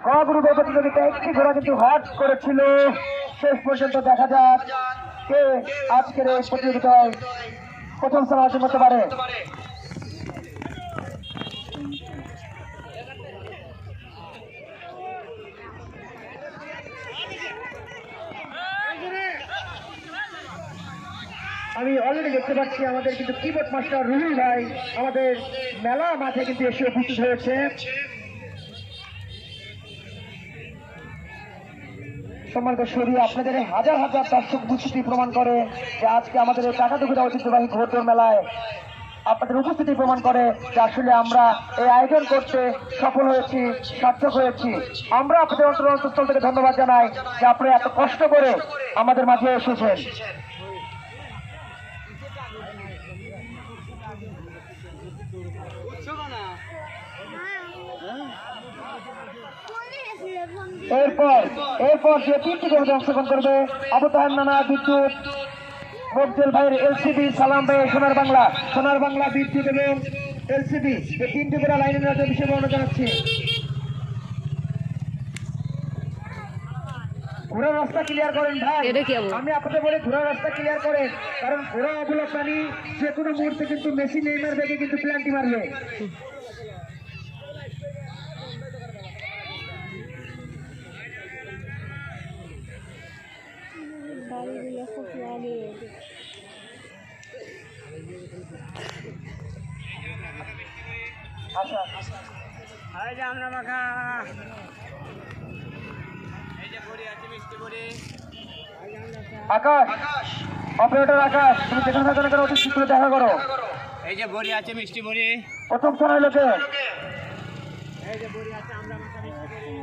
গগুরুদের প্রতিযোগিতা একটি ঘোড়া কিন্তু হট করেছিল। শেষ পর্যন্ত দেখা যাক কে আজকের এই প্রতিযোগিতায় প্রথম স্থান অর্জন করতে পারে। আমি অলরেডি দেখতে পাচ্ছি আমাদের কিন্তু কিবোর্ড মাস্টার রুহুল ভাই আমাদের মেলা মাঠে কিন্তু এসে উপস্থিত হয়েছে। সম্মানিত সুধী, আপনাদের হাজার হাজার দর্শক উপস্থিতি প্রমাণ করে যে আজকে আমাদের এই টাকাটুকুটা ঐতিহ্যবাহী ঘোড়দৌড় মেলায় আপনাদের উপস্থিতি প্রমাণ করে যে আসলে আমরা এই আয়োজন করতে সফল হয়েছি, সার্থক হয়েছি। আমরা আপনাদের অন্তঃস্থল থেকে ধন্যবাদ জানাই যে আপনারা এত কষ্ট করে আমাদের মাঝে এসেছেন। এরপর যে তিনটি কবিতা অংশগ্রহণ করবে আবু তাহের নানা বিদ্যুৎ, মকজেল ভাইয়ের এলসিবি, সালাম ভাইয়ের সোনার বাংলা বিদ্যুৎ এবং এলসিবি, এই তিনটি করে লাইনের রাজ্য বিষয়ে বর্ণনা জানাচ্ছি। ঘোড়ার রাস্তা ক্লিয়ার করেন ভাই, আমি আপনাদের বলি ঘোড়ার রাস্তা ক্লিয়ার করেন, কারণ ঘোড়া অবলা প্রাণী, যে কোনো মুহূর্তে কিন্তু মেসি নেইমার বেগে কিন্তু প্ল্যান্টি মারবে। আকাশ, অপারেটর আকাশ, তুমি যেখানে থাকো না কেন অতি শীঘ্র দেখা করো। এই যে বড়ি আছে, মিষ্টি বড়ি। প্রথম স্থান হলো কে? এই যে বড়ি আছে, আমরা মাথা মিষ্টি বড়ি।